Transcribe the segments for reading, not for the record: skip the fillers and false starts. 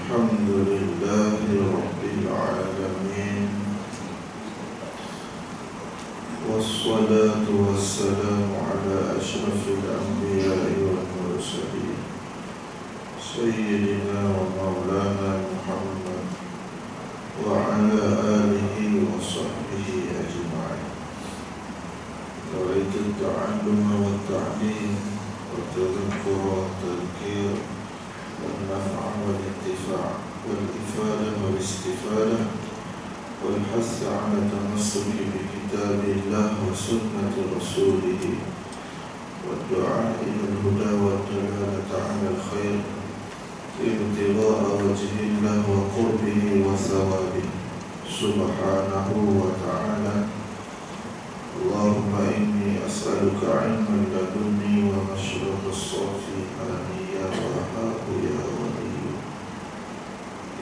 الحمد لله رب العالمين، والصلاة والسلام على أشرف الأنبياء والمرسلين سيدنا ومولانا محمد وعلى آله وصحبه أجمعين. نريد التعلم والتعليم والتذكر والتذكير والنفع والانتفاع والإفادة والاستفادة والحث على التمسك بكتاب الله وسنة رسوله والدعاء إلى الهدى والدلالة على الخير ابتغاء وجه الله وقربه وثوابه سبحانه وتعالى. اللهم إني أسألك علما لدني ومشرب الصافي آنيا وهاب يا ولي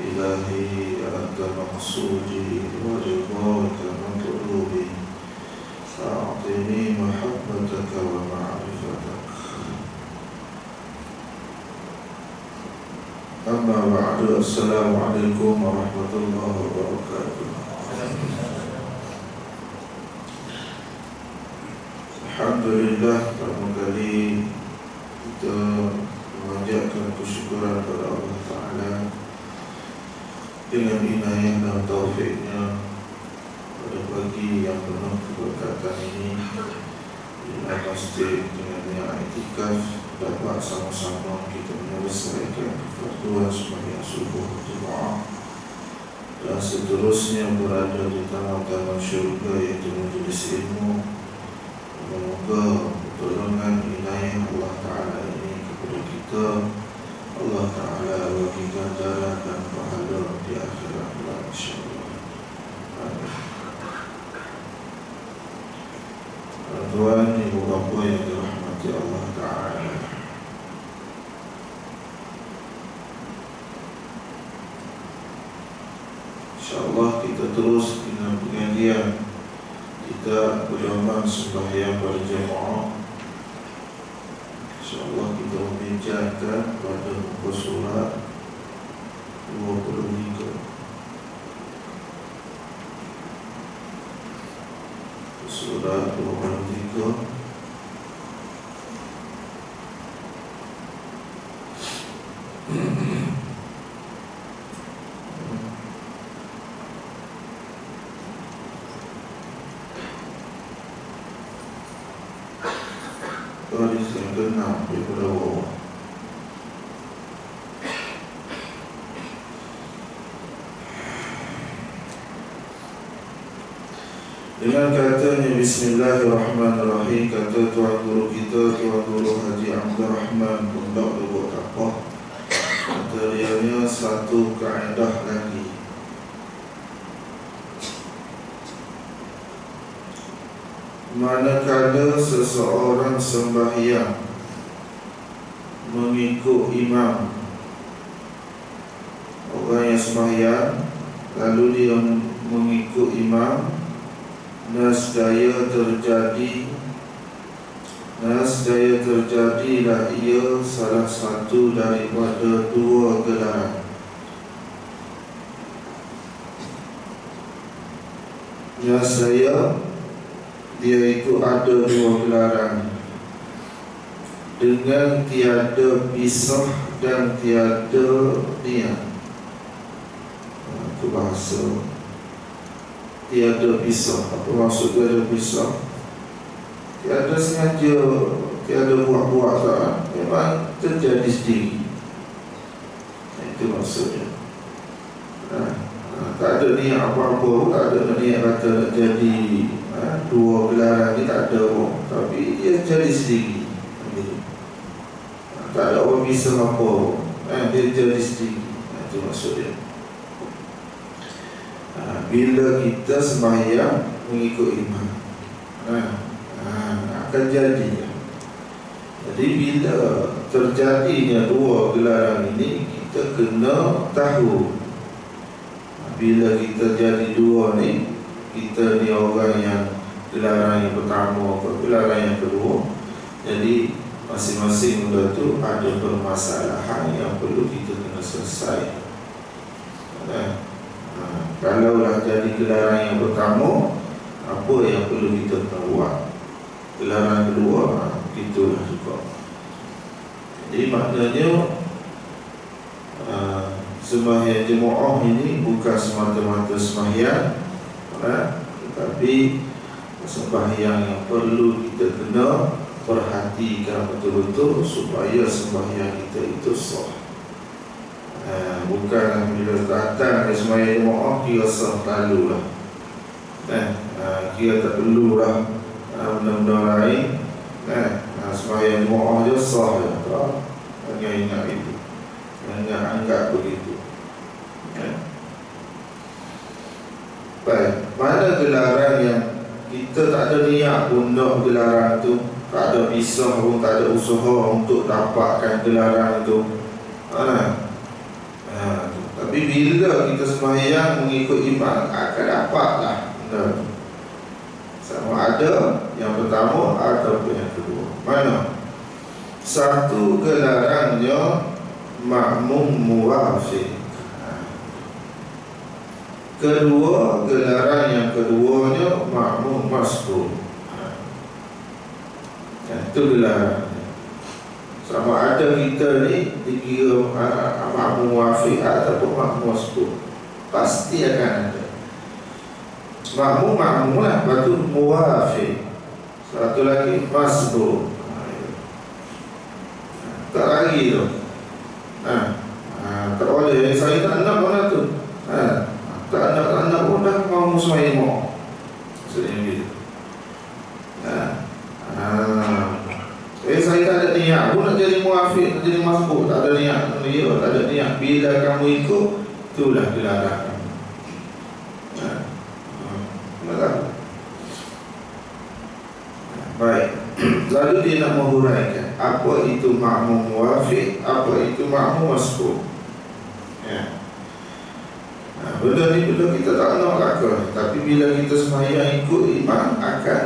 إلهي أنت مقصودي ورضاك مطلوبي فأعطني محبتك ومعرفتك. أما بعد، السلام عليكم ورحمة الله وبركاته. Alhamdulillah, pertama kali kita memanjatkan kesyukuran kepada Allah Ta'ala dengan inayah dan taufiknya pada pagi yang penuh keberkatan ini di dalam masjid dengan niat iktikaf dapat sama-sama kita menyelesaikan kefarduan sembahyang subuh jemaah dan seterusnya berada di taman-taman syurga iaitu majlis ilmu. Semoga pertolongan inayah Allah Ta'ala ini kepada kita, Allah Ta'ala bagi ganjaran dan pahala di akhirat insyaAllah. Tuan, ibu bapa yang dirahmati Allah Ta'ala, InsyaAllah kita terus dengan pengajian kita berdoa sembahyang berjemaah. InsyaAllah kita membincangkan pada muka surat 23. Surat 23. Hadis yang ke-6 daripada bawah. Dengan katanya Bismillahirrahmanirrahim, kata tuan guru kita, Tuan Guru Haji Abdul Rahman Pondok Lubuk Tapah, kata dianya satu kaedah lagi. Manakala seseorang sembahyang mengikut imam, orang yang sembahyang lalu dia mengikut imam, nescaya terjadilah ia salah satu daripada dua gelaran. Nescaya dia itu ada dua gelaran dengan tiada pisah dan tiada niat. Itu bahasa tiada pisah. Apa maksud tiada pisah? Tiada sengaja, tiada buat-buat tak. Memang terjadi sendiri. Itu maksudnya. Tak ada niat apa-apa, tak ada niat kata nak jadi dua gelaran ni, tak ada orang, tapi dia jadi sendiri. Tak ada orang bisa apa, dia jadi sendiri. Itu maksudnya. Bila kita sembahyang mengikut imam, akan jadi. Jadi bila terjadinya dua gelaran ini, kita kena tahu. Bila kita jadi dua ni, kita ni orang yang gelaran yang pertama atau gelaran yang kedua, jadi masing-masing benda tu ada permasalahan yang perlu kita kena selesai. Kalaulah jadi gelaran yang pertama, apa yang perlu kita buat? Gelaran kedua, itulah juga. Jadi maknanya sembahyang jemaah ini bukan semata-mata sembahyang, tetapi sembahyang yang perlu kita kena perhatikan betul-betul supaya sembahyang kita itu sah. Bukan bila datang dari sembahyang jemaah kira sah lalu lah, kira tak perlu lah benda-benda lain. Sembahyang jemaah je sah je. Jangan ingat itu, jangan anggap begitu. Baik, mana gelaran yang kita tak ada niat pun nak gelaran tu, tak ada pisah pun, tak ada usaha untuk dapatkan gelaran tu, tapi bila kita sembahyang mengikut iman, akan dapatlah benda tu. Sama ada yang pertama ataupun yang kedua. Mana? Satu gelarannya makmum muwafiq. Kedua, gelaran yang keduanya makmum masbuk. Itu gelaran. Sama ada kita ni dikira makmum muwafiq ataupun makmum masbuk, pasti akan ada. Makmum lah, lepas tu muwafiq, satu lagi masbuk. Tak lagi tu. Tak boleh. Saya tak nak mana tu. Tak nak pun dah mau sembahyang mau. Maksudnya gitu. Saya tak ada niat pun nak jadi muwafiq, nak jadi masbuk. Tak ada niat. Tak ada niat. Bila kamu ikut, itulah gelaran kamu. Baik. Lalu dia nak menghuraikan apa itu makmum muwafiq, apa itu makmum masbuk. Benda ni benda kita tak nak lakon, tapi bila kita sembahyang ikut imam, akan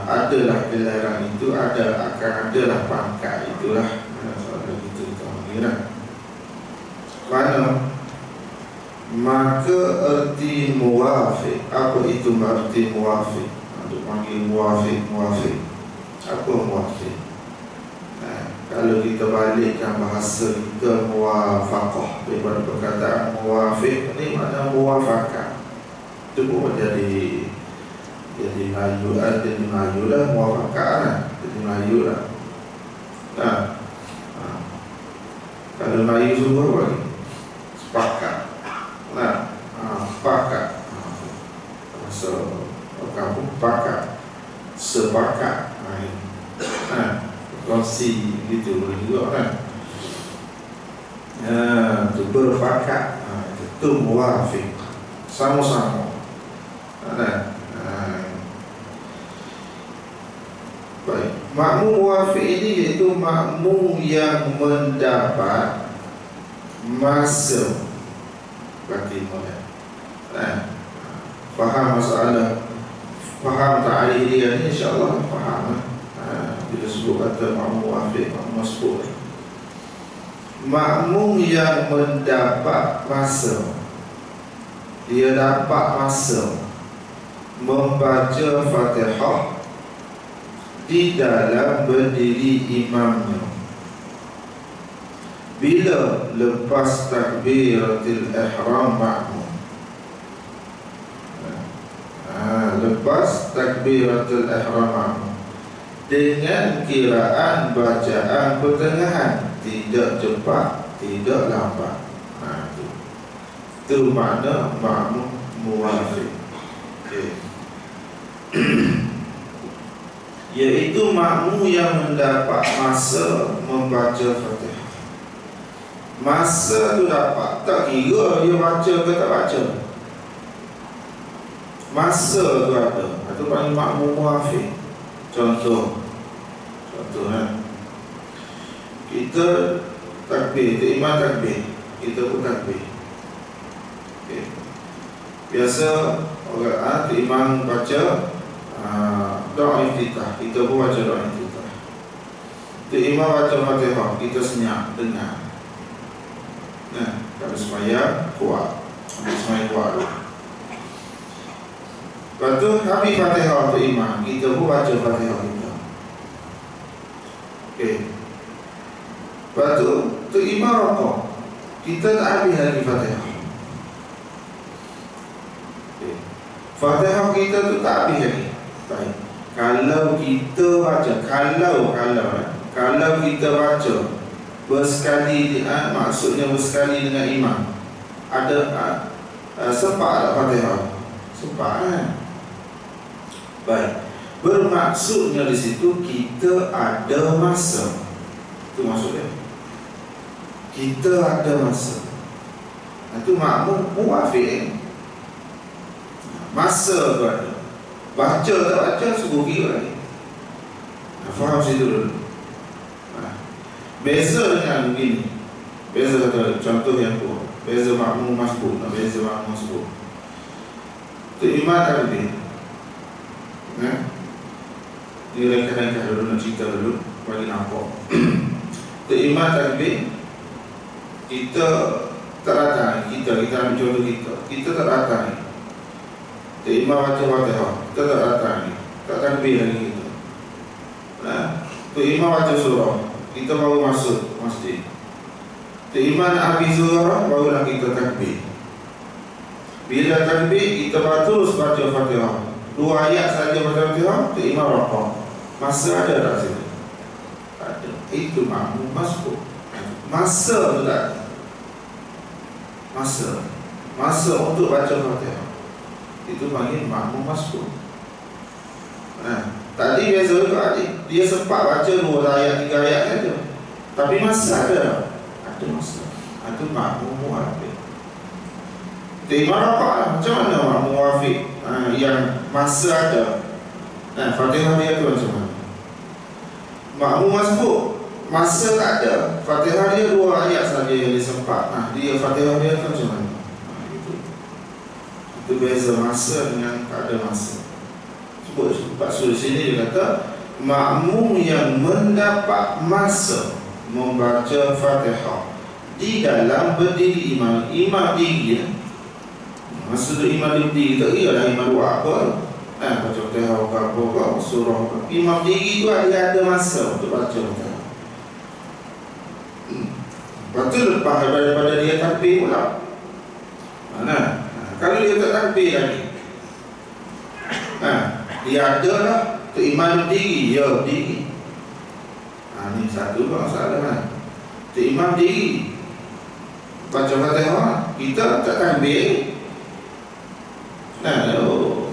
adalah gelaran itu, akan adalah pangkat itulah. Soalan kita mengira mana? Maka erti muwafiq. Apa itu erti muwafiq? Untuk panggil muwafiq. Apa muwafiq? Kalau kita balikkan bahasa kita, muwafaqah, daripada perkataan muwafiq ni makna muwafaqah. Itu pun jadi Melayu lah, muwafaqah lah, jadi Melayu lah. Kalau Melayu semua apa ni? Sepakat. Sepakat. Bahasa kampung pakat, sepakat. Kongsi gitu boleh juga kan. Itu berfakat, itu muwafiq, sama-sama. Baik. Makmum muwafiq ini iaitu makmum yang mendapat masa. Berarti faham masalah, faham ta'alih dia ni, insyaAllah faham. Bila sebut kata makmum muwafiq, makmum masbuk, makmum yang mendapat masa, dia dapat masa membaca Fatihah di dalam berdiri imamnya. Bila lepas takbiratul ihram makmum, lepas takbiratul ihram makmum, dengan kiraan bacaan pertengahan, tidak cepat, tidak lambat. Itu makna makmum muwafiq. Iaitu makmum yang mendapat masa membaca Fatihah. Masa tu dapat, tak kira dia baca ke tak baca. Masa tu ada. Itu panggil makmum muwafiq. Contoh kita takbir, imam takbir, kita pun takbir. Biasa orang imam baca doa iftitah, kita pun baca doa iftitah. Imam baca Fatihah, kita senyap dengar. Kalau sembahyang kuat, habis sembahyang kuat. Lepas tu habis Fatihah untuk imam, kita pun baca Fatihah kita. Okey. Lepas tu untuk imam rokok, kita tak habis lagi Fatihah. Okay. Fatihah kita tu tak habis lagi. Baik. Kalau kita baca, kalau kita baca bersekali, maksudnya bersekali dengan imam, ada sempat tak Fatihah? Sempat kan? Baik. Bermaksudnya di situ kita ada masa. Itu maksudnya. Kita ada masa. Itu makmum muafiq. Masa tu ada. Baca tak baca suruh kira lagi. Faham situ dulu. Beza dengan begini. Beza contoh yang tu. Beza makmum masbuk, beza makmum masbuk. Tu imam takbir. Ni rekan-rekan dulu nak cerita dulu bagi nampak. Tu imam takbir. Kita tak datang, kita ambil contoh kita tak datang. Imam baca Fatihah, kita tak datang, tak takbir lagi kita. Imam baca surah, kita baru masuk masjid. Imam nak habis surah, barulah kita takbir. Bila takbir, kita terus baca Fatihah. 2 ayat saja baca Fatihah, imam rokok. Masa ada tak situ? Ada. Itu makmum masbuk. Masa tu tak? Masa untuk baca Fatihah. Itu panggil makmum masbuk. Tadi biasa juga dia sempat baca 2 ayat 3 ayat saja. Tapi masa ada. Ada masa. Itu makmum muafiq. Imam rokok lah. Macam mana makmum muafiq yang masa ada? Fatihah dia tu macam mana? Makmum masbuk masa tak ada. Fatihah dia 2 ayat saja yang dia sempat. Dia Fatihah dia tu macam mana? Itu beza masa dengan tak ada masa. Sebab suri sini dia kata makmum yang mendapat masa membaca Fatihah di dalam berdiri imam. Imam diri ya. Maksud imam diri tak kira lah imam buat apa. Baca Fatihah apa surah apa. Imam diri tu ada masa untuk baca Fatihah. Lepas tu lepas daripada dia takbir pula. Kalau dia tak takbir lagi, dia ada lah tu imam diri, ya diri. Ni satu masalah kan. Tu imam diri baca Fatihah, kita tak takbir.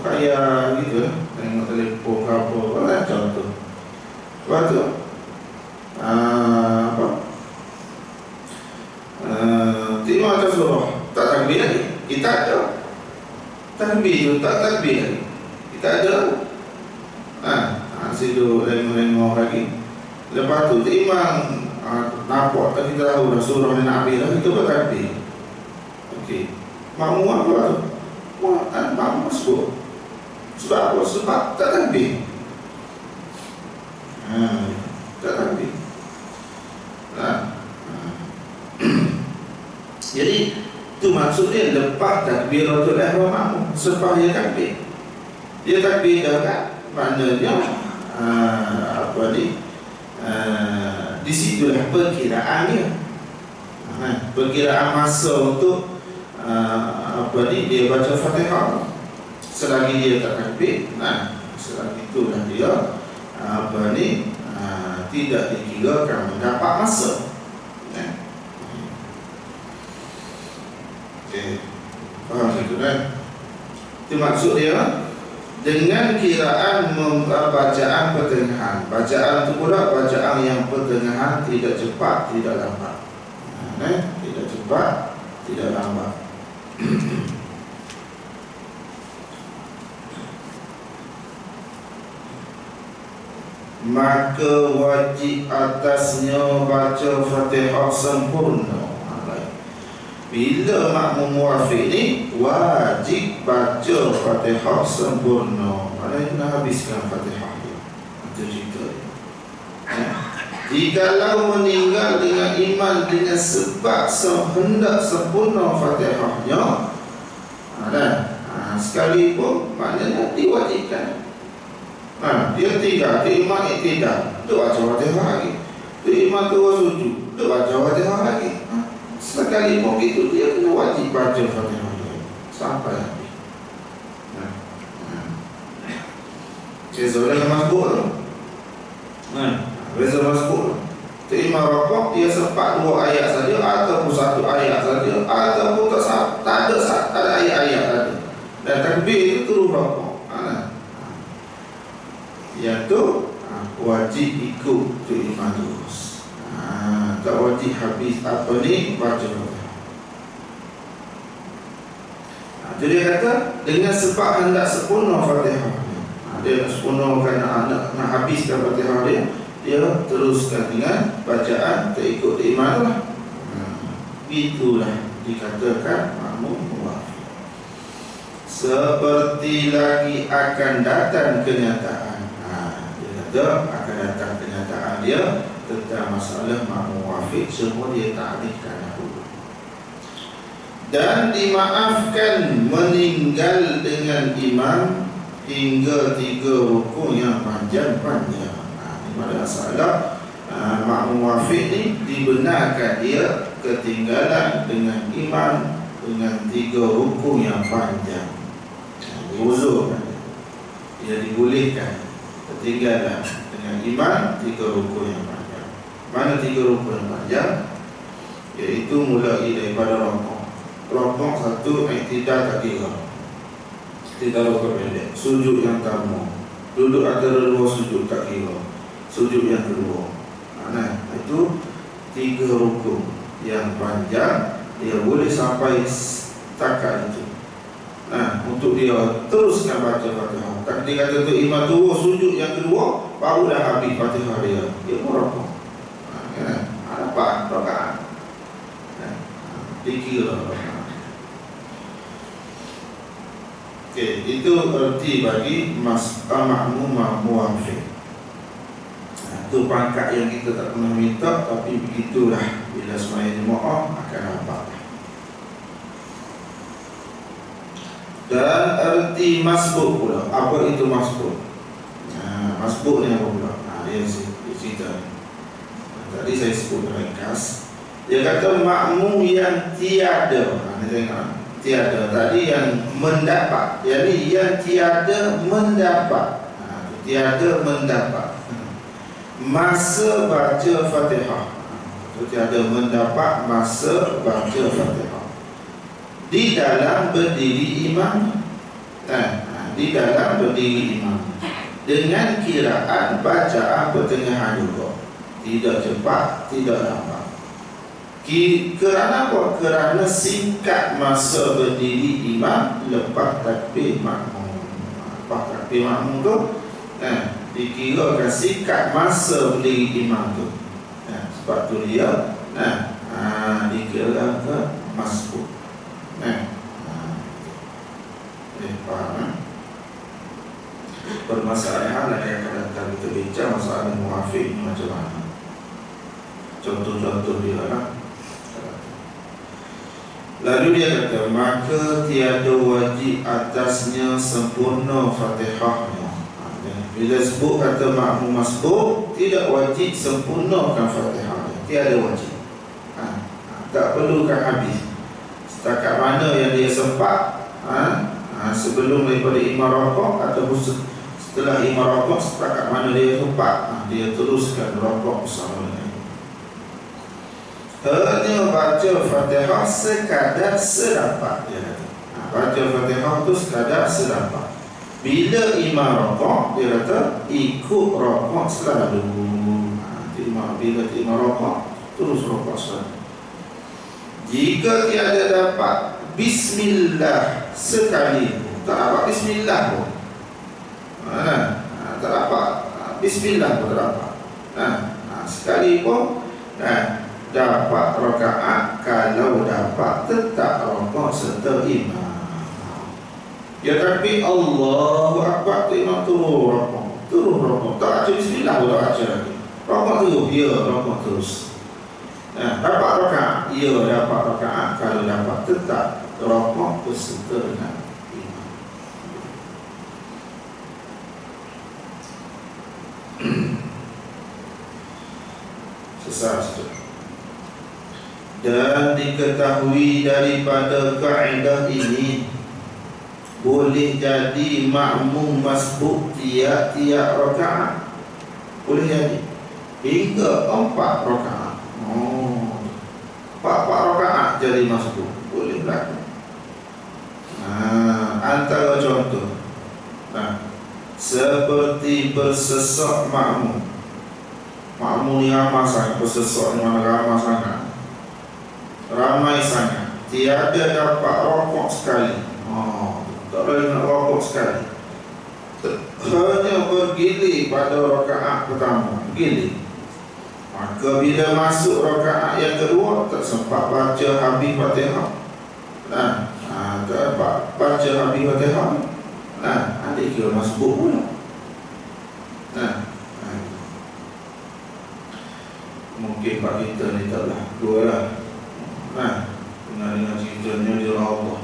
Kayak gitu tengok telefon ke apa contoh. Lepas tu imam baca surah, tak takbir lagi. Kita ada takbir tu, tak takbir lagi. Kita ada situ lengok lagi. Lepas tu imam nampak tak, kita tahu dah surah ni nak habis dah, kita buat takbir. Okey. Makmum apa tu? Makmum masbuk. Sebab apa? Sebab tak takbir. Tak takbir. Jadi itu maksudnya lepas takbiratul ihram makmum sebab dia takbir. Dia takbir dah kan? Maknanya di situlah perkiraannya. Perkiraan masa untuk dia baca Fatihah. Selagi dia tak takbir, selagi itulah dia tidak dikirakan mendapat masa. Faham itu kan? Itu maksud dia dengan kiraan bacaan pertengahan. Bacaan itu pula bacaan yang pertengahan, tidak cepat, tidak lambat. Tidak cepat, tidak lambat. Maka wajib atasnya baca Fatihah sempurna. Bila makmum muafiq ni wajib baca Fatihah sempurna. Maknanya kena habiskan Fatihah dia. Itu cerita dia. Jikalau meninggal dengan iman dengan sebab hendak sempurna Fatihahnya, sekalipun maknanya diwajibkan. Dia tinggal, dia iman tidak, dia baca Fatihah lagi. Dia iman terus sujud, dia baca Fatihah lagi. Sekalipun itu dia kena wajib baca Fatihah sampai habis. Beza dengan masbuk tu. Beza masbuk. Terima rokok dia sempat 2 ayat saja ataupun 1 ayat saja ataupun tak ada ayat-ayat tadi. Dan takbir itu terus rokok. Yang tu wajib ikut tu imam terus. Tak wajib habis apa ni baca Fatihah. Jadi dia kata dengan sebab hendak sempurna Fatihah. Dia nak sempurnakan nak habiskan Fatihah dia teruskan dengan bacaan terikut imam lah. Itulah dikatakan makmum muwafiq. Seperti lagi akan datang kenyataan. Dia kata akan datang kenyataan dia tentang masalah makmum muwafiq, semua dia takrifkan dahulu. Dan dimaafkan meninggal dengan imam hingga 3 rukun yang panjang-panjang. Pada masalah makmum muwafiq ni dibenarkan dia ketinggalan dengan imam dengan 3 rukun yang panjang. Uzur dia dibolehkan ketinggalan dengan imam 3 rukun yang panjang. Mana 3 rukun yang panjang? Iaitu mulai daripada rokok. Rokok 1 i'tidal tak kira. Tidak rokok pendek. Sujud yang tamu. Duduk antara 2 sujud tak kira. Sujud yang kedua. Itu 3 rukun yang panjang. Dia boleh sampai setakat itu. Untuk dia teruskan baca Fatihah. Tak dia kata tu imam tu sujud yang kedua baru dah habis Fatihah dia. Dia pun rokok. Dapat rakaat. Dikira rakaat. Okey, itu erti bagi makmum muwafiq. Itu pangkat yang kita tak pernah minta, tapi begitulah bila sembahyang jemaah akan dapat. Dan erti masbuk pula. Apa itu masbuk? Masbuk ni apa pula? Dia cerita. Tadi saya sebut ringkas. Dia kata makmum yang tiada. Tiada. Tadi yang mendapat. Jadi yang tiada mendapat. Tiada mendapat masa baca Fatihah. Tiada mendapat masa baca Fatihah di dalam berdiri imam. Di dalam berdiri imam dengan kiraan bacaan pertengahan juga, tidak cepat, tidak lambat. Kerana apa? Kerana singkat masa berdiri imam lepas takbir makmum. Lepas takbir makmum tu dikirakan singkat masa berdiri imam tu. Sebab tu dia dikirakan masbuk. Faham? Permasalahan yang akan datang kita bincang masalah muwafiq ni macam mana. Contoh-contoh dia lah. Lalu dia kata, maka tiada wajib atasnya sempurna Fatihahnya. Bila sebut kata makmum masbuk, tidak wajib sempurnakan Fatihahnya. Tiada wajib. Tak perlukan habis. Setakat mana yang dia sempat, sebelum daripada imam rokok ataupun setelah imam rokok, setakat mana dia sempat, dia teruskan rokok bersama dengan. Hanya baca Fatihah sekadar sedapat, dia kata. Baca Fatihah tu sekadar sedapat. Bila imam rokok, dia kata ikut rokok selalu. Bila imam rokok, terus rokok selalu. Jika tiada dapat Bismillah sekali, tak dapat Bismillah pun, tak dapat Bismillah pun tak dapat. Sekali pun dapat rakaat. Kalau dapat tetap rokok serta imam. Dia takbir Allahu Akbar, imam turun rokok. Tak baca Bismillah pun tak baca lagi. Rokok terus, ya rokok terus. Dapat rakaat, ya dapat rakaat. Kalau dapat tetap rokok berserta dengan imam. Sesat. Dan diketahui daripada kaedah ini, boleh jadi makmum masbuk tiap-tiap rakaat. Boleh jadi hingga 4 rakaat. 4 rakaat jadi masbuk. Boleh berlaku. Antara contoh, seperti bersesok makmum. Makmum ni ramai sangat, bersesok ni mana ramai sangat. Ramai sangat, tiada dapat rokok sekali. Tak boleh nak rokok sekali. Hanya bergilir pada rakaat pertama, bergilir. Maka bila masuk rakaat yang kedua, tak sempat baca habis Fatihah. Tak dapat baca habis Fatihah. Adik kira masbuk pula. Mungkin Pak kita ni taklah dua lah. Dengan ceritanya di Allah,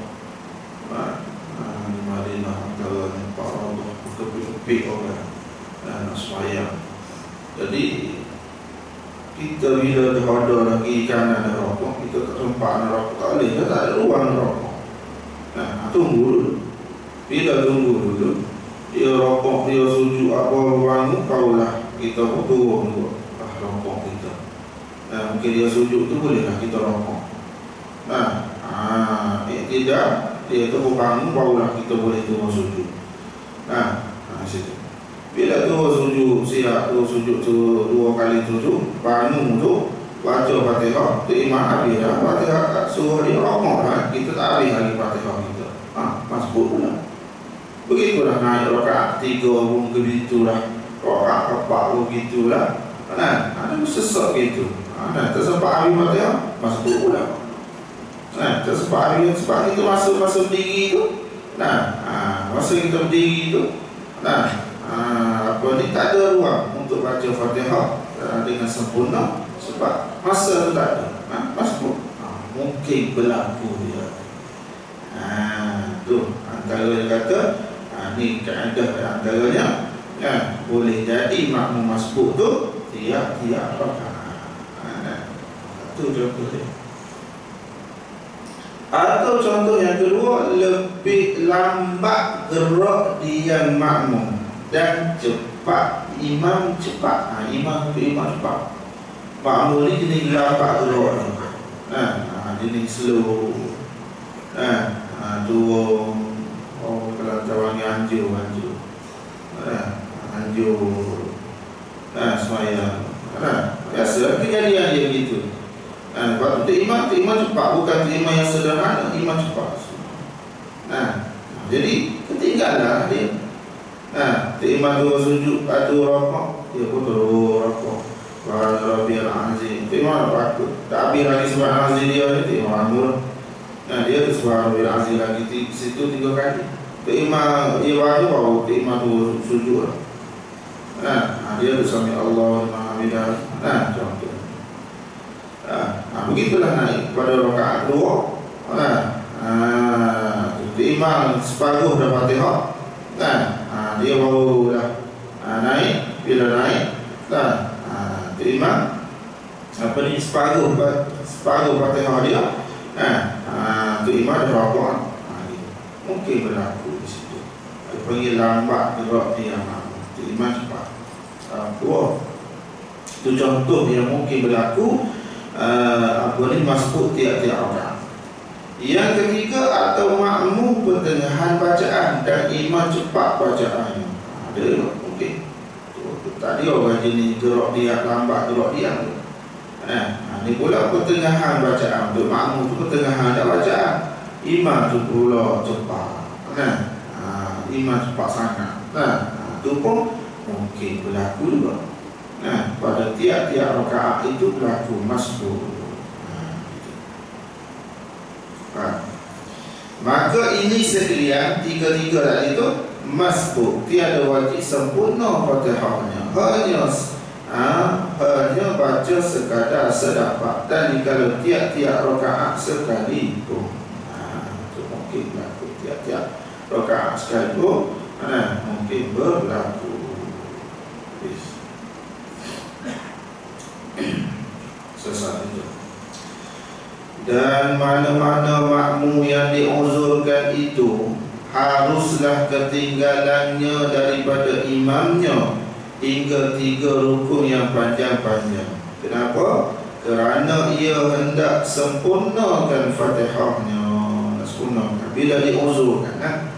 di Madinah antara Pak Allah kepik-kepik orang nak sembahyang. Jadi kita bila ada lagi kanan ada rokok, kita tak sempat nak rokok, tak boleh, tak ada ruang rokok. Tunggu dulu. Bila tunggu dulu, dia rokok, dia sujud apa bangun, barulah kita pun turun dulu rokok kita. Mungkin dia sujud tu bolehlah kita rokok. Tidak, dia tu bangun, barulah kita boleh turun sujud. Situ. Bila turun sujud, siap tu sujud tu 2 kali sujud, bangun tu baca Fatihah, tu imam habis dah Fatihah, suruh dia rokok lah, kita tak habis lagi Fatihah kita. Masbuk pula. Begitulah naik rakaat 3 pun begitulah, rakaat 4 pun begitulah. Ada sesat gitu. Tersempat habis Fatihah, masbuk pula. Tersempat habis, sebab kita masa berdiri tu, masa kita berdiri tu, ni tak ada ruang untuk baca Fatihah dengan sempurna, sebab masa tu tak ada. Masbuk. Mungkin berlaku dia. Tu antara yang kata, ni kaedah antaranya, boleh jadi makmum masbuk tu tiap-tiap rakaat. Itu contoh dia. Atau contoh yang kedua, lebih lambat gerak dia makmum dan cepat imam cepat. Imam cepat. Makmum ni jenis lambat gerak ni. Jenis slow. Turun. Kalau cawangi anjur. Semayang. Biasa kejadian dia begitu. Lepas tu imam cepat, bukan imam yang sederhana, imam cepat. Jadi ketinggalan dia. Imam 2 sujud, 2 rokok, dia pun terus rokok. Rabbil azim. Imam takut. Tak habis lagi sebab azim dia ni, imam amur. Dia tu sebab Rabbil azim lagi situ 3 kali. Imam dia baru imam 2 sujud lah. Dia tu sami Allah Alhamdulillah. Contoh. Begitulah naik pada rakaat 2. Imam separuh dah Fatihah. Dia baru dah naik. Bila naik, imam separuh Fatihah dia. Imam dah rakaat. Mungkin berlaku di situ. Panggil lambat gerak dia. Imam cepat. Itu contoh yang mungkin berlaku. Masbuk tiap-tiap rakaat. Yang ketiga, atau makmum pertengahan bacaan dan imam cepat bacaannya. Ada mungkin. Tadi orang jenis gerak dia lambat gerak dia. Ini pula pertengahan bacaan. Untuk makmum tu pertengahan dah bacaan. Imam tu pula cepat. Imam cepat sangat. Itu pun mungkin berlaku juga. Pada tiap-tiap rakaat itu berlaku masbuk. Maka ini sekalian tiga-tiga tadi itu masbuk, tiada wajib sempurna Fatihahnya. hanya baca sekadar sedapat, dan jika tiap-tiap rakaat sekali pun. Itu mungkin berlaku tiap-tiap rakaat sekali pun, mungkin berlaku. Sesat itu. Dan mana-mana makmum yang diuzurkan itu haruslah ketinggalannya daripada imamnya hingga 3 rukun yang panjang-panjang. Kenapa? Kerana ia hendak sempurnakan Fatihahnya. Sempurnakan bila diuzurkan,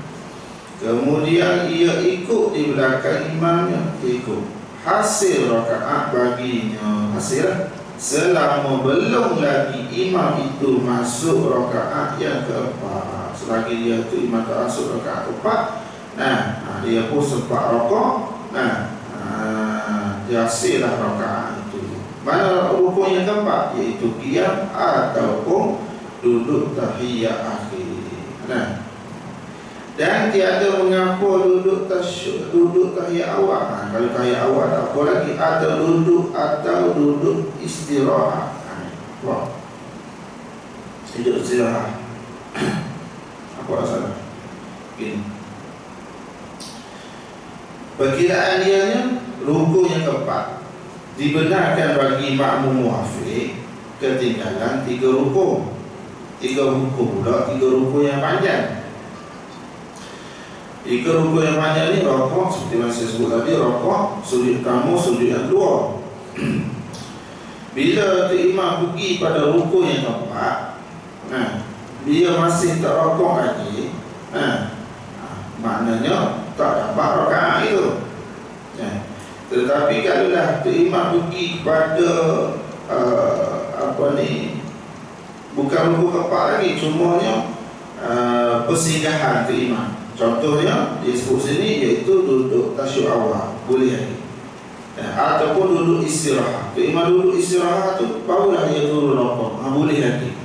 kemudian ia ikut di belakang imamnya, ikut. Hasil rakaat baginya, hasil selama belum lagi imam itu masuk rakaat yang keempat. Selagi dia tu imam tak masuk rakaat keempat, dia pun sempat rokok, dia hasillah rakaat itu. Mana rukun yang keempat, iaitu qiyam ataupun duduk tahiyat akhir. Dan tiada mengapa duduk tahiyat awal. Kalau tahiyat awal tak apa lagi, atau duduk istirahat. Duduk istirahat. Apa masalah? Begini. Perkiraan dianya rukun yang keempat dibenarkan bagi makmum muhafid ketinggalan 3 rukun. 3 rukun pula, 3 rukun yang panjang. 3 rukun yang panjang ni rokok, seperti yang saya sebut tadi, rokok, sujud pertama, sujud yang kedua. Bila tu imam pergi pada rukun yang keempat, dia masih tak rokok lagi, maknanya tak dapat rakaat itu. Tetapi kalau dah tu imam pergi pada bukan rukun keempat lagi, cumanya persinggahan tu imam. Contohnya disebut sini iaitu duduk tasyuk awal, boleh lagi. Ataupun duduk istirahat. Tu imam duduk istirahat tu barulah dia turun rokok, boleh lagi.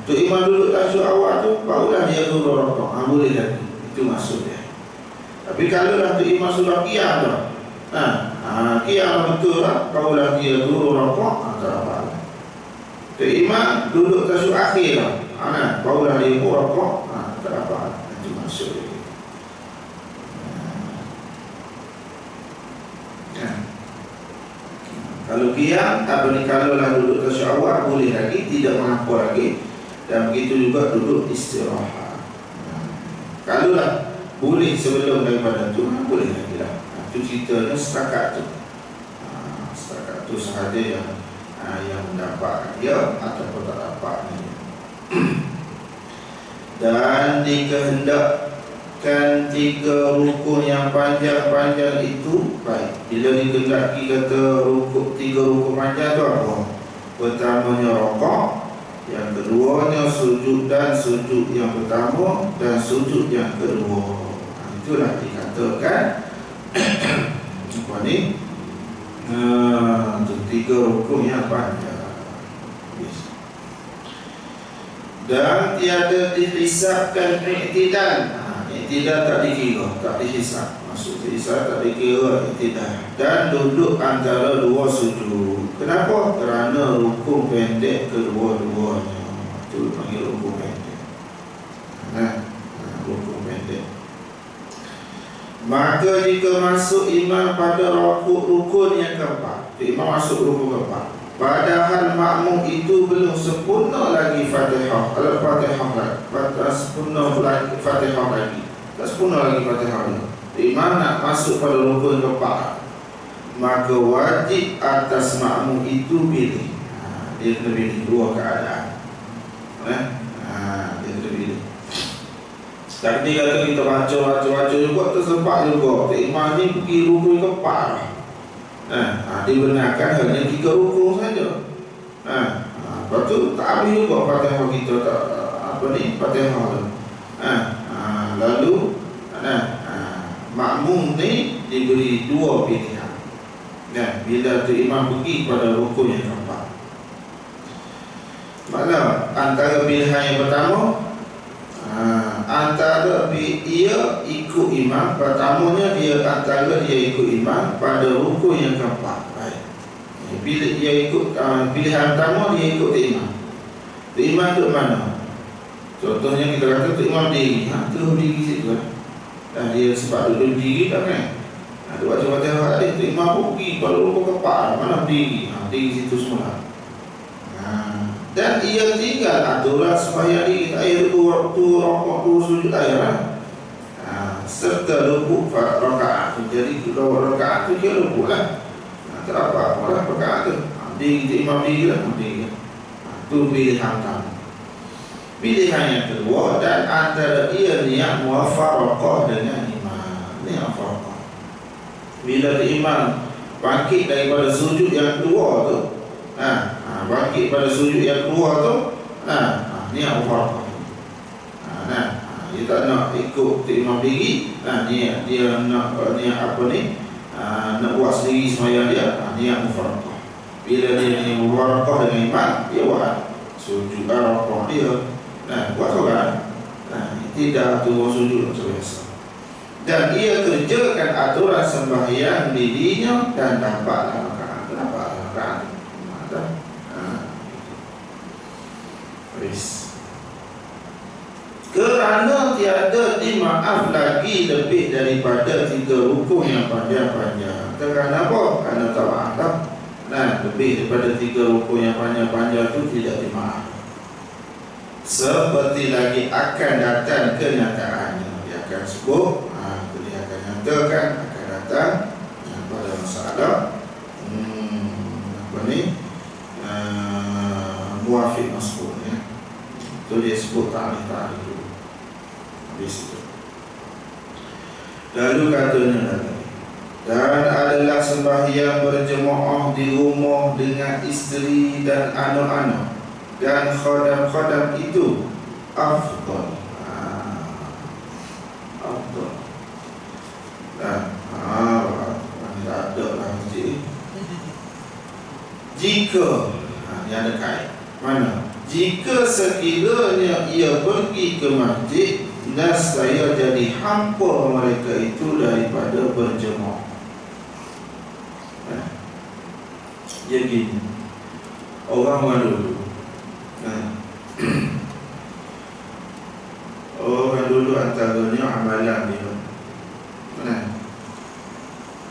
Tu imam duduk tasyuk awal tu barulah dia turun rokok, boleh lagi. Itu maksudnya. Tapi kalau dah tu imam sudah qiyam dah, qiyam betul lah, barulah dia turun rokok, tak apa. Tu imam duduk tasyuk akhir lah, barulah dia turun rokok, tak apa. Itu maksudnya. Kalau qiyam, kalau lah duduk tasyuk awal boleh lagi, tidak mengapa lagi. Dan begitu juga duduk istirahat. Kalau lah boleh sebelum daripada tu, boleh lagi lah. Itu ceritanya setakat tu. Setakat tu sahaja yang mendapat dia ataupun tak dapat dia. Dan dikehendakkan 3 rukun yang panjang-panjang itu baik. Bila dikehendaki kata 3 rukun panjang tu apa? Pertamanya rokok, yang keduanya sujud, dan sujud yang pertama dan sujud yang kedua. Itulah dikatakan apa ni? 3 rukun yang panjang. Dan tiada dihisapkan i'tidal. I'tidal tak dikira, tak dihisap. Maksud dihisap tak dikira i'tidal. Dan duduk antara 2 sujud. Kenapa? Kerana rukun pendek kedua-duanya. Itu panggil rukun pendek. Rukun pendek. Maka jika masuk imam pada rukun yang keempat, imam masuk rukun keempat, padahal makmum itu belum sempurna lagi Fatihah. Kalau Fatihah tak sempurna lagi Fatihah lagi, tak sempurna lagi Fatihah. Imam nak masuk pada rukun keempat, maka wajib atas makmum itu pilih. Dia kena pilih 2 keadaan. Dia kena pilih. Tapi kalau kita baca juga, tersempat juga. Imam ni pergi rukun keempat. Dibenarkan hanya 3 rukun saja. Lepas tu tak habis juga Fatihah kita, Fatihah tu. Lalu makmum ni diberi 2 pilihan. Bila tu imam pergi pada rukun yang keempat, mana antara pilihan yang pertama, antara ia ikut imam. Pertamanya dia antara dia ikut imam pada rukun yang keempat. Baik. Pilih dia ikut pilihan pertama dia ikut Tok Imam. Tok Imam duduk mana? Contohnya kita kata Tok Imam diri, terus diri situ lah. Dan dia sebab duduk diri tak kan? Ada baca-baca hadis Tok Imam pergi kalau lupa kepala mana diri, diri situ semula. Dan ia tinggal aturan sembahyang diri, ayat 2 waktu rokok 2 sujud ayat serta luput rakaat tu. Jadi kalau rakaat tu dia luput lah. Tak apa lah rakaat tu. Diri imam diri lah. Tu pilihan pertama. Pilihan yang kedua, dan antara ia niat muafaraqah dengan imam. Niat muafaraqah. Bila imam bangkit daripada sujud yang kedua tu, bangkit pada sujud yang kedua tu, niat muafaraqah. Dia tak nak ikut imam diri, dia nak apa ni, nak buat sendiri sembahyang dia, niat mufaraqah. Bila dia niat mufaraqah dengan imam, dia buat sujud rakaat dia, buat solat, tidak turun sujud macam biasa. Dan ia kerjakan aturan sembahyang dirinya dan dapatlah rakaat. Kerana tiada dimaaf lagi lebih daripada 3 rukun yang panjang-panjang. Kerana apa? Kerana tak maaf. Lebih daripada 3 rukun yang panjang-panjang itu tidak dimaaf. Seperti lagi akan datang kenyataannya. Dia akan sebut, dia akan nyatakan, akan datang pada masalah apa ni, muafiq masbuk ya. Itu dia sebut ta'rif dulu. Habis itu. Lalu katanya lagi, dan adalah sembahyang berjemaah di rumah dengan isteri dan anak-anak dan khadam-khadam itu afdal. Afdal. Tak ada lah masjid. Jika yang ada kait mana? Jika sekiranya ia pergi ke masjid, nescaya jadi hampa mereka itu daripada berjemaah. Dia gini, orang dulu, orang dulu antaranya amalan dia.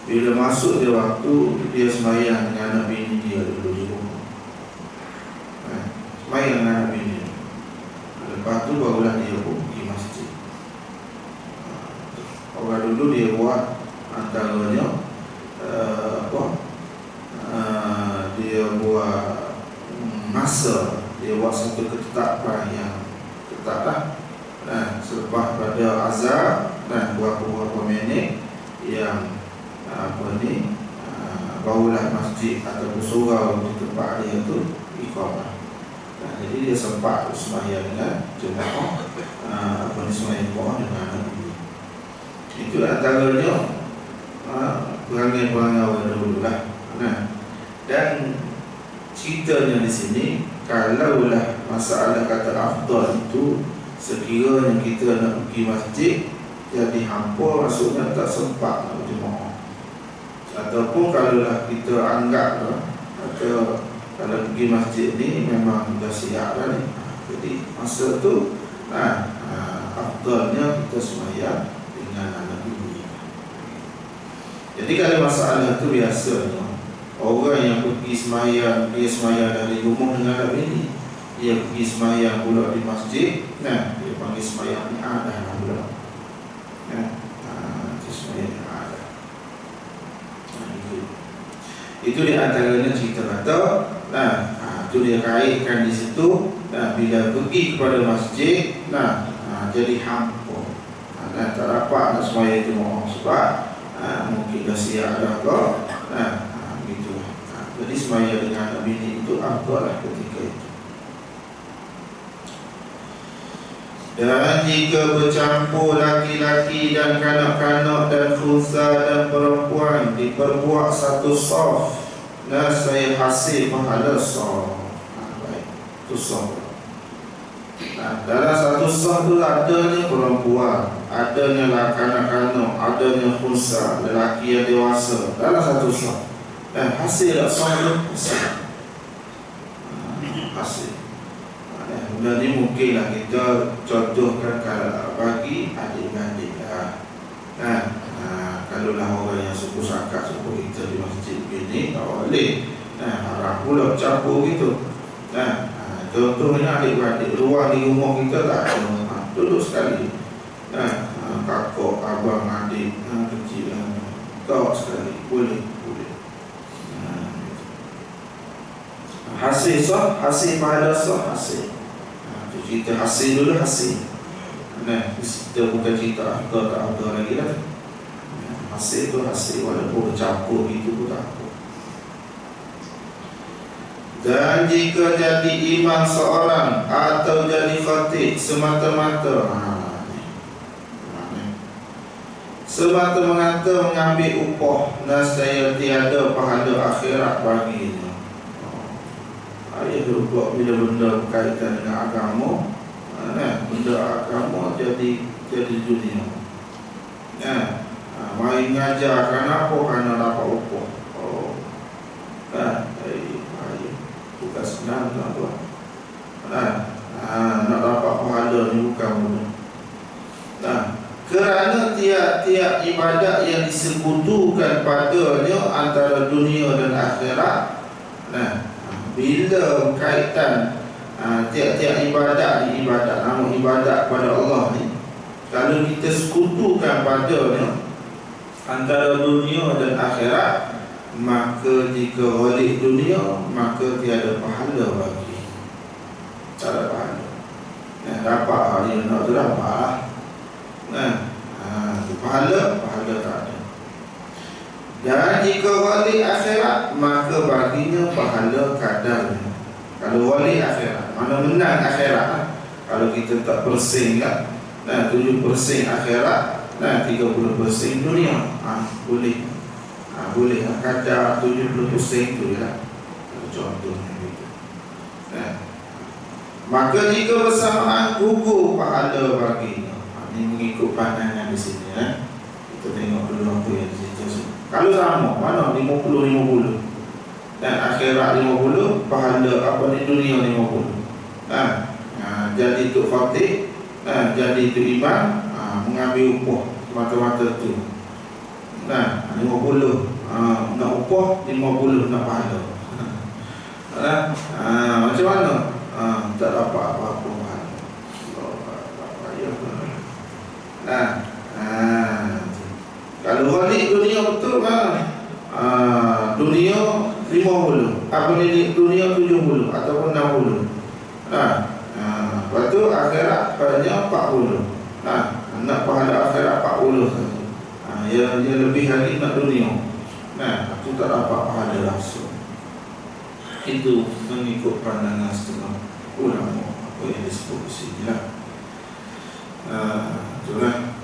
Bila masuk dia waktu, dia sembahyang dengan anak bini dia dulu di rumah. Sembahyang dengan anak bini. Lepas tu barulah dia pergi masjid. Orang dulu dia buat antaranya dia buat masa, dia buat satu ketetapan yang ketat lah. Selepas pada azan beberapa minit yang barulah masjid ataupun surau di tempat dia tu iqamah. Jadi dia sempat sembahyang dengan jemaah, sembahyang jemaah dengan anak bini. Itu antaranya perangai-perangai orang dulu lah. Dan ceritanya di sini, kalaulah masalah kata afdal itu, sekiranya kita nak pergi masjid jadi hampa, maksudnya tak sempat nak berjemaah. Ataupun kalaulah kita anggap atau kalau pergi masjid ni memang dah siap dah ni, jadi masa tu afdalnya kita sembahyang dengan anak bini. Jadi kalau masalah tu biasanya orang yang pergi sembahyang, dia sembahyang dari rumah dengan anak bini, dia pergi sembahyang pula di masjid, dia panggil sembahyang ni adah pula. Itu sembahyang ni adah. Itu di antaranya cerita kata, itu dia kaitkan di situ. Bila pergi kepada masjid, jadi hampa, tak dapat nak sembahyang jemaah sebab mungkin dah siap dah kau, gitu. Jadi sembahyang dengan anak bini itu afdal ketika itu. Dan jika bercampur laki-laki dan kanak-kanak dan khunsa dan perempuan diperbuat satu saf, saya hasil pahala saf. Baik, itu saf. Dalam satu saf tu adanya perempuan, adanya kanak-kanak, adanya khunsa, lelaki yang dewasa dalam satu saf. Hasil tak sah tu hasil. Benda ni mungkinlah kita contohkan kalau bagi adik-adik lah. Kalau lah orang yang suku sakat suku kita di masjid begini tak boleh. Harap pula campur gitu. Contohnya adik-adik ruang di rumah kita tak ada, duduk sekali. Kakak, abang, adik, kecil, kau sekali boleh. Hasil sah, hasil pahala sah, hasil. Kita hasil dulu hasil. Kita bukan cerita kita tak apa lagi lah. Hasil tu hasil, walaupun bercampur itu pun tak apa. Dan jika jadi imam seorang atau jadi khatib semata-mata semata-mata mengambil upah, nescaya tiada pahala akhirat baginya. Ayah berbuat bila benda berkaitan dengan agama, benda agama jadi dunia. Main ngajar kenapa? Kerana dapat upah. Bukan senang tuan-tuan. Nak dapat pahala ni bukan mudah. Kerana tiap-tiap ibadat yang disekutukan padanya antara dunia dan akhirat, bila berkaitan tiap-tiap ibadat ni ibadat, nama ibadat pada Allah ni, kalau kita sekutukan padanya antara dunia dan akhirat, maka jika balik dunia, maka tiada pahala bagi. Tak ada pahala. Dapat hari nak tu dapat. Pahala tak ada. Dan jika balik akhirat, maka baginya pahala kadar. Kalau balik akhirat, mana menang akhirat. Kalau kita tak persing kan, 70% akhirat, 30% dunia. Boleh. Boleh kadar 70% tu ya. Contohnya gitu. Maka jika bersamaan gugur pahala baginya. Ini mengikut pandangan di sini Kita tengok dulu apa yang disini. Kalau sama, mana 50-50. Dan akhirat 50, pahala apa ni dunia 50. Jadi itu khatib, jadi itu imam, mengambil upah mata-mata tu. 50 nak upah, 50 nak pahala. Macam mana? Tak dapat apa-apa pahala. Kalau balik dunia betul dunia 50, apa ni dunia 70 ataupun 60. Lepas tu akhirat padanya 40. Nak pahala akhirat 40 saja. Yang lebih lagi nak dunia. Itu tak dapat pahala langsung. Itu mengikut pandangan setengah ulama apa yang disebut di sini lah. Itulah.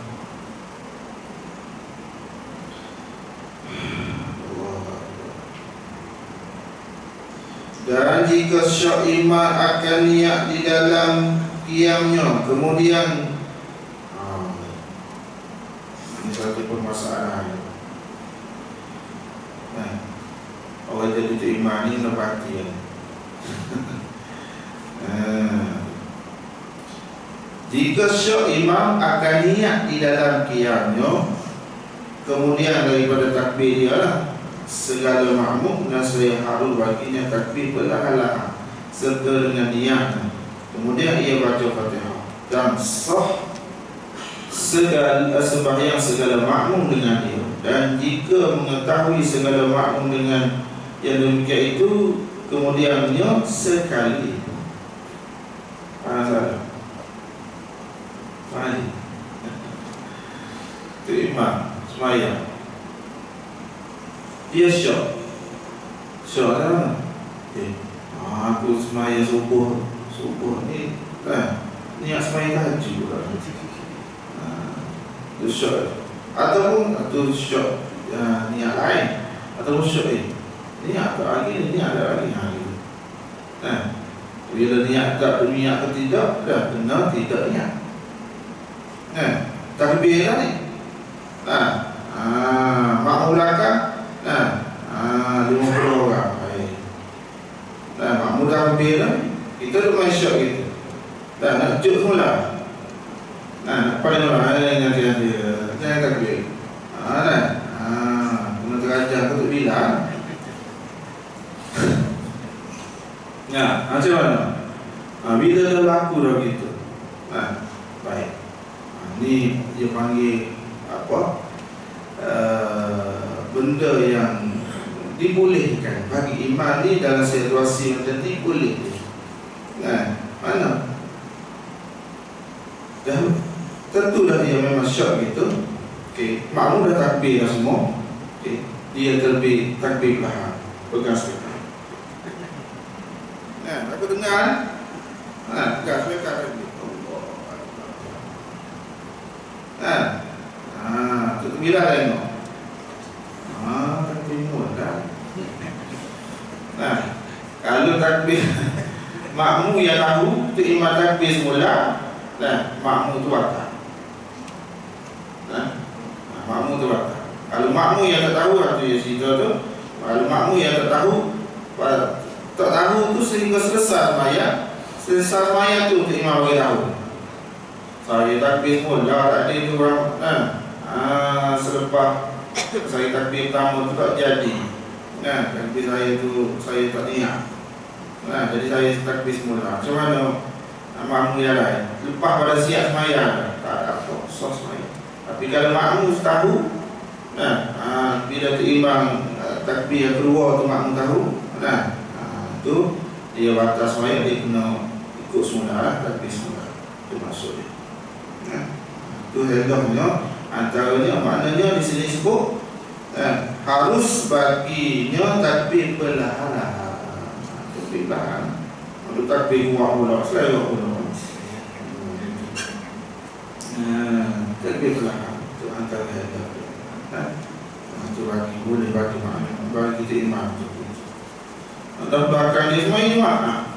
Dan jika syak imam akan niat di dalam qiyamnya, kemudian ini satu permasalahan. Orang jadi tu imam ni nepati jika syak imam akan niat di dalam qiyamnya, kemudian daripada takbir dia lah, segala makmum nasriyah harus baginya takbir perlahan-lahan serta dengan niat. Kemudian ia baca Fatihah dan sah sembahyang segala makmum dengan dia. Dan jika mengetahui segala makmum dengan yang demikian itu, kemudiannya sekali. Salah. Mari. Terima sembahyang. Dia syok. Syok lah. Aku sembahyang subuh. Subuh ni niat sembahyang tahajud pula. Itu syok. Ataupun itu syok niat lain. Ataupun syok niat tak lagi, niat ada lagi. Bila niat tak niat ke tidak, dah benar tidak niat. Takbir lah ni. Ma'ulakan 50 orang. Nah, makmum takbir lah. Kita duduk main syok gitu. Dan nak juk semula. Nah, nak paling orang nanti jangan takbir. Kena terajar untuk bilang. Nah, macam mana? Bila dah berlaku dah gitu. Baik. Ni dia panggil apa? Benda yang dibolehkan bagi imam ni dalam situasi macam ni boleh. Mana? Dan tentu dah dia memang syok gitu. Okey, makmum dah takbir dah semua. Okey, dia terlebih takbir perlahan. Pegang speaker. Aku dengar. Pegang speaker tadi. Tutup bila tengok. Takbir mudah. Kalau takbir makmum yang tahu tu imam takbir semula, makmum tu batal. Makmum tu batal. Kalau makmum yang tak tahu tu ya cerita tu. Kalau makmum yang tak tahu tu sehingga selesai sembahyang tu imam bagi tahu. Saya takbir semula tadi tu orang selepas saya takbir pertama tu tak jadi. Takbir saya tu saya tak niat. Jadi saya takbir semula. Macam mana makmum yang lain lepas pada siap sembahyang tak ada apa sah sembahyang. Tapi kalau makmum tahu, bila tu imam takbir yang keluar tu makmum tahu, tu dia batal sembahyang, dia kena ikut semula takbir semula. Itu maksud dia. Itu hedahnya. Antaranya maknanya di sini sebut harus baginya takbir perlahan. Takbir perlahan. Kalau takbir kuat pula, selalu pula. Takbir perlahan. Itu antara hedah. Itu bagi, boleh bagi makna. Bagi kita imam tu. Dan belakang dia semua imam.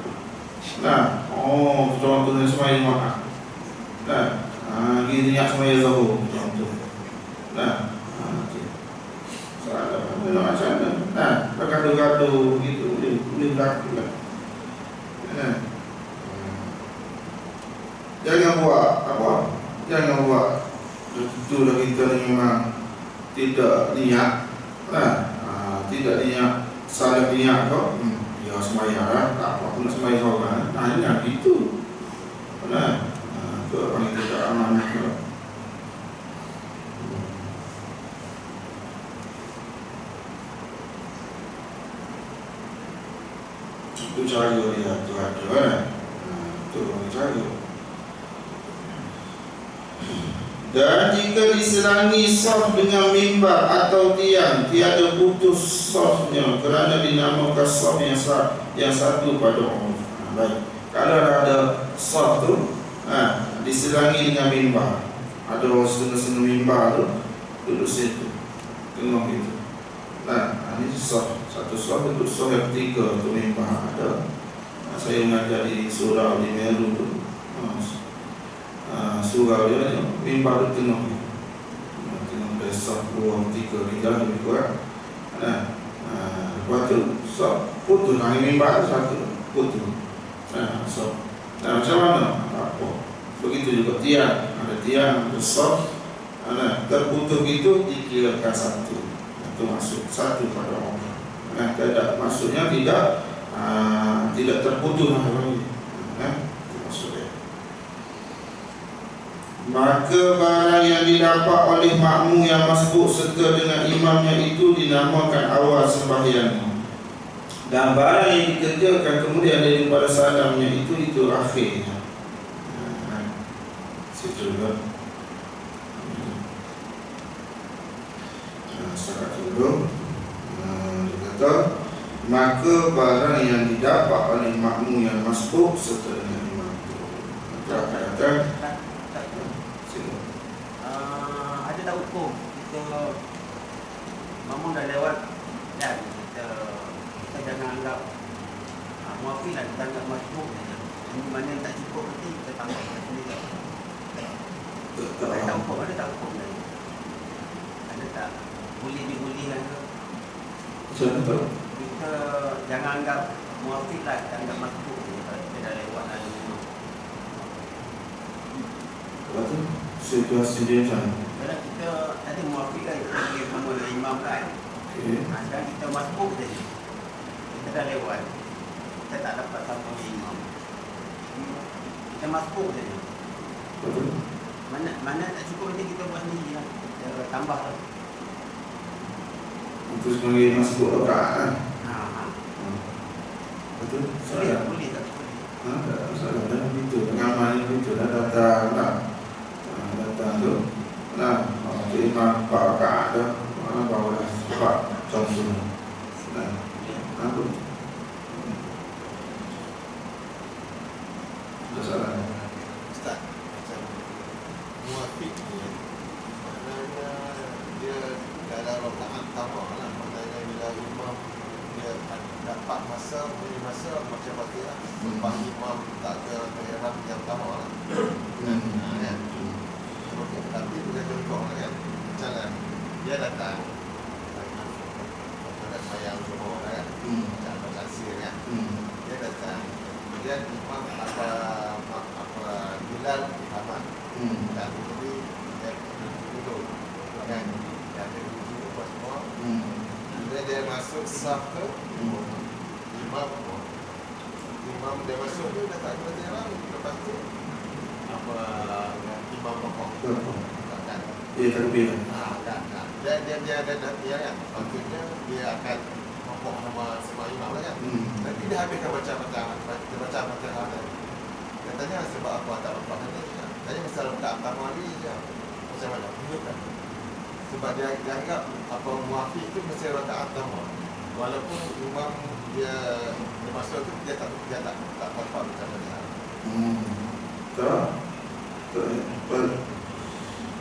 Contohnya semua imam. Gini niat semaya Zuhur contoh. Salah macam mana? Gaduh-gaduh gitu boleh berlaku lah. Jangan buat apa? Jangan buat itulah kita ni memang tidak niat. Tidak niat, salah niat kau. Ya semaya lah, tak apa pun nak semaya seorang. Hanya gitu. Itu orang yang tidak aman. Itu cara dia tu ada. Itu cara. Dan jika diselangi saf dengan mimbar atau tiang, tiada putus safnya kerana dinamakan saf yang satu pada umum. Baik. Kalau ada saf tu diselangi dengan mimbar, ada orang setengah-setengah mimbar tu duduk situ tengok gitu. Ini saf, satu saf itu saf yang ketiga tu mimbar ada. Saya mengajar di surau di Meru tu. Surau dia mimbar tu tengok dari saf 2, 3 hingga lebih kurang. Lepas tu saf putus, mimbar tu satu putus. Macam mana? Apa? Begitu juga tiang. Ada tiang besar, terputus itu dikirakan satu. Itu maksud satu pada orang. Tidak, maksudnya tidak terputus. Itu maksudnya. Maka barang yang didapat oleh makmum yang masbuk serta dengan imamnya itu dinamakan awal sembahyang. Dan barang yang dikerjakan kemudian daripada salamnya itu akhirnya. Situ juga. Syarat dulu. Dia kata, maka barang yang didapat oleh makmum yang masbuk serta dengan imam itu. Kata-kata. Ada tak hukum kita makmum dah lewat dan kita jangan anggap muafiq lah, kita anggap masbuk saja. Ini mana yang tak cukup nanti kita tambah sendiri. Ada tak hukum? Ada tak hukum lagi? Ada tak boleh dibolehkan ke? Contoh. Kita jangan anggap muafik lah, kita anggap masbuk je. Kalau kita dah lewat ada imam. Lepas tu situasi dia macam mana? Kalau kita tadi muafik kan, kita pergi sama dengan imam kan. Okay. Sekarang kita masbuk je. Kita dah lewat. Kita tak dapat sama dengan imam. Kita masbuk je. Lepas tu Mana tak cukup nanti kita buat sendiri lah. Kita tambah lah. itu sebagai masuk rakaat kan? Lepas tu salah. Boleh tak? Tak salah dah begitu. Pengamal begitu dah datang lah. Datang tu. Nah, tu imam 4 rakaat tu. Baru dah sebab contoh. Nah, apa? Tak salah. Ustaz, macam muafik ni maknanya dia dalam rakaat pertama lah, maknanya bila imam dia dapat masa beri masa macam Fatihah lepas imam tak ke ihram yang pertama lah. Kan? Okey, tapi bila contoh lah kan, macam lah dia datang pada sayang Johor lah kan, macam Pasir kan, dia datang kemudian imam apa Bilal Ahmad dan jadi duduk kan, dan dia duduk apa semua. Bila dia masuk saf ke imam dia masuk tu dah tak ada jalan, lepas tu apa imam pokok kan Dia takbir. dia ada dia kan, maksudnya dia akan pokok sama imam lah kan. Nanti dia habiskan baca Fatihah tadi. Katanya sebab apa tak apa kata dia. Tanya masalah tak pertama ni je. Macam mana? Tunjukkan. Sebab dia anggap apa muafik tu mesti rakaat pertama. Walaupun imam dia masuk tu dia tak apa macam mana. Tak.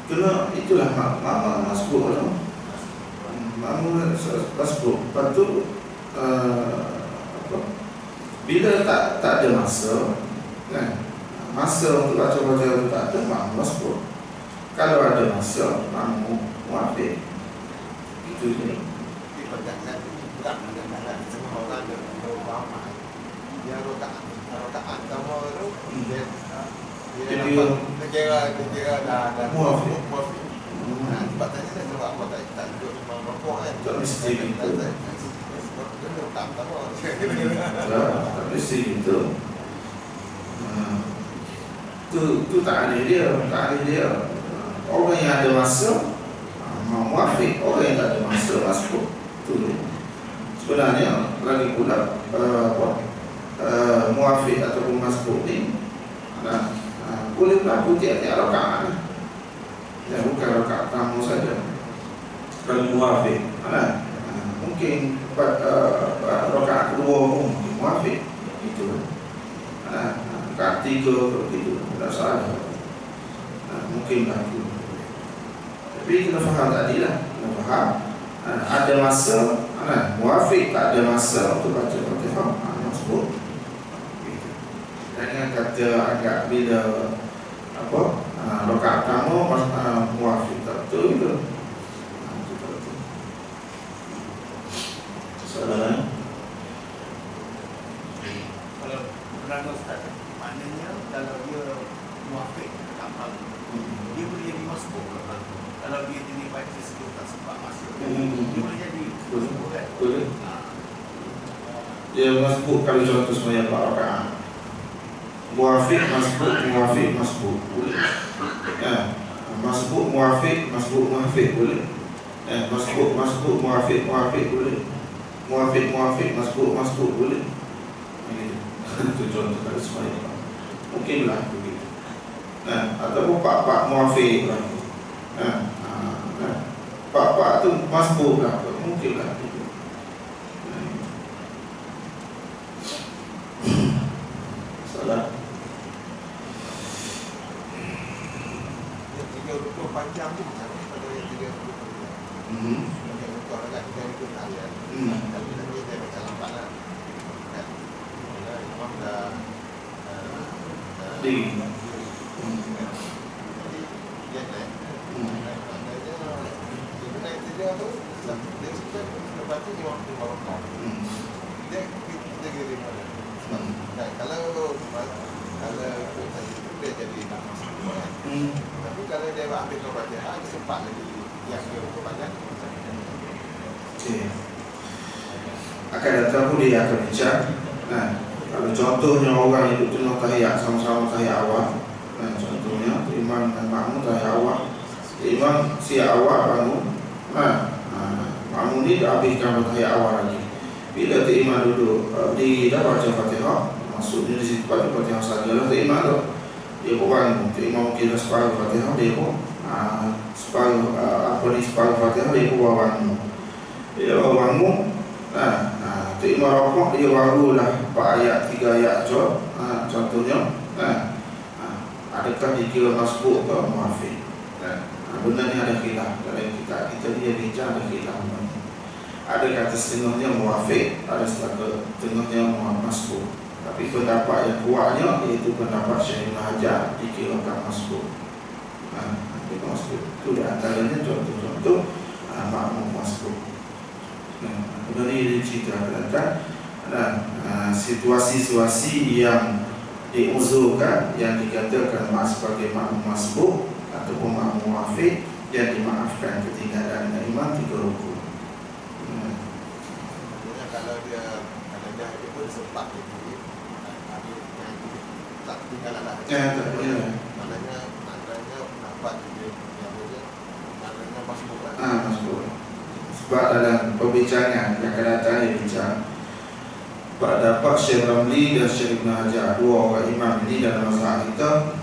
Kena itulah mama masbuk lah. Mama masbuk. Lepas tu apa? Bila tak ada masa kan? Masa untuk baca-baca itu tak ada, mama masbuk. Kalau ada masa, mama muafik. Itu je. Di pegangan bukan pegangan semua orang ada pemahaman. Dia rakaat pertama tu dia kira dah muafik. Sebab tadi saya sebab apa tak duduk imam rokok kan. Tak mesti gitu. Sebab dia tak pertama. Tak mesti gitu. Tu tak ada dia. Orang yang ada masa muafik, orang yang tak ada masa masbuk. Tu sebenarnya lagi pula muafik ataupun masbuk ni boleh berlaku tiap-tiap rakaat. Ya, bukan rakaat pertama saja. Kalau muafik, mungkin rakaat kedua pun muafik. Itu. Rakaat 3 begitu, tak salah. Mungkin berlaku. Tapi kita faham tadi lah. Kita faham ada masa, muafik tak ada masa untuk baca Fatihah, masbuk. Jangan kata agak bila apa rakaat pertama muafik tak betul itu. Salah. Kalau berangkat Ustaz, maknanya kalau dia muafik tak faham, dia boleh jadi masbuk kan? Kalau dia jadi baca sebelum tak sempat masuk, dia boleh jadi masbuk kan? Boleh. Dia masbuk kalau contoh semuanya 4 rakaat. Muafik masbuk boleh. Masbuk muafik boleh. Masbuk muafik boleh. Muafik masbuk boleh. Itu contoh kalau semuanya. Mungkinlah begitu. Ataupun pak muafik lah. Pak tu masbuk lah. Mungkinlah begitu. Salah. Yang 30 jam tu macam mana pada yang 30 jam? Macam contoh agak 30 tahun. Tapi nanti dia macam lambat lah. Kan? Imam dah Di. Jadi dia naik. Maknanya dia naik 3 tu dia sudah lepas tu imam baru tak masuk kan. Tapi kalau dia ambil Al-Fatihah, dia sempat lagi yang dia banyak. Okey. Akan datang pun dia akan bincang. Nah, kalau contohnya orang itu tengah tahiyat sama-sama tahiyat awal. Nah, contohnya imam dan makmum tahiyat awal. Imam siap awal bangun. Makmum ni dah habiskan tahiyat awal lagi. Bila imam duduk dia dah baca Fatihah, maksudnya di situ pada Fatihah sajalah imam tu. Dia pun bangun. Imam mungkin dah separuh Fatihah, dia pun separuh Fatihah dia pun bangun. Dia bangun. Imam rokok dia barulah 4 ayat, 3 ayat contohnya. Adakah dikira masbuk atau muafiq? Benda ni ada khilaf dalam kitab kita dia bincang ada khilaf. Ada kata setengahnya muafiq, ada setengahnya masbuk. Tapi pendapat yang kuatnya iaitu pendapat Syekh Ibn Hajar dikirakan masbuk. Masbuk itu di antaranya contoh-contoh makmum masbuk. Benda ni diceritakan dan situasi-situasi yang diuzurkan yang dikatakan sebagai makmum masbuk ataupun makmum muafiq yang dimaafkan ketinggalan imam 3 rukuk. Kalau dia pun sempat lagi tak ketinggalan lah. Maknanya pendapat dia yang maknanya masbuk lah. Masbuk. Sebab dalam perbincangan yang akan datang dia bincang pendapat Syekh Ramli dan Syekh Ibn Hajar, dua orang imam ini dalam mazhab kita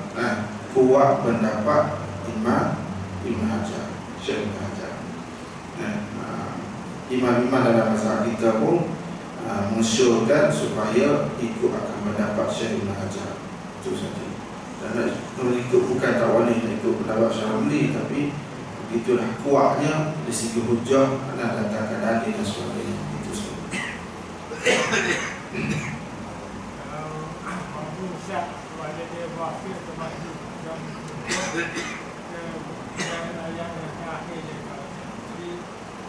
kuat pendapat Imam Ibn Hajar, Syekh Ibn Hajar. Imam-imam dalam mazhab kita pun mensyurkan supaya ikut akan pendapat Syekh Ibn Hajar. Itu saja. Dan ikut bukan tak boleh ikut pendapat Syekh Ramli, tapi begitulah kuatnya dari segi hujah dan datangkan dalil dan sebagainya. Itu saja. Kalau Ustaz wajib dia muafiq atau masbuk yang terakhir dia kalau jadi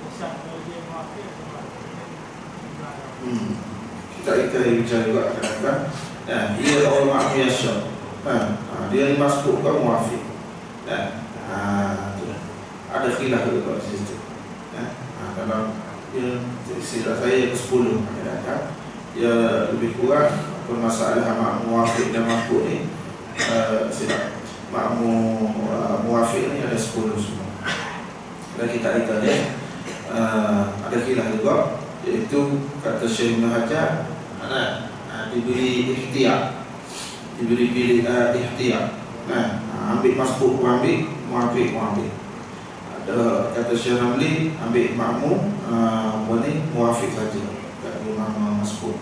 Ustaz kalau dia muafiq atau masbuk kita bicara juga kadang-kadang dia orang makmum yasyar. Dia ni masbuk ke muafiq. Ada khilaf juga di situ. Dalam silap saya ke 10 kadang-kadang dia lebih kurang permasalahan makmum muafiq dan masbuk ni silap makmum muafiq ni ada 10 semua. Dan kita tanya ada khilaf juga, iaitu kata Syekh Ibn Hajar diberi ikhtiar, diberi pilih ikhtiar. Ambil masbuk ambil, muafiq ambil. Ada kata Syekh Ramli ambil makmum muafiq saja, tak ambil makmum masbuk.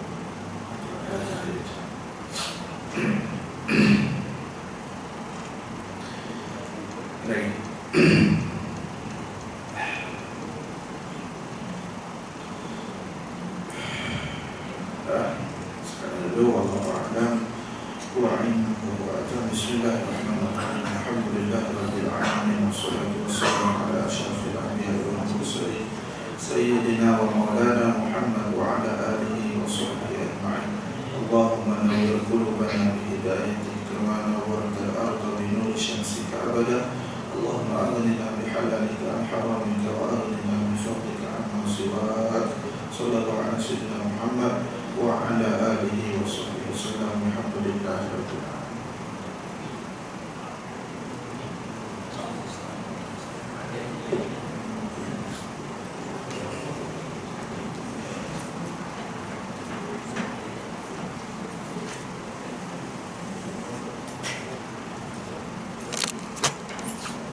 Baik. Sekarang dulu wallahu a'lam wa innahu wa bismillahirrahmanirrahim. Alhamdulillahirabbil alamin wassalatu wassalamu ala asyrafil anbiya'i wal mursalin sayyidina wa maulana Muhammad wa ala alihi wa sahbihi ajma'in. Allahumma nawwir qulubana bi hidayatik kama nawwartal arda bi nuri syamsika abada. Allahumma aghnina bi halalika an haramika wa aghnina bi fadlika amma siwak. Sallallahu ala sayyidina Muhammad wa ala alihi wa sahbihi wasallam. Alhamdulillah rabbil alamin.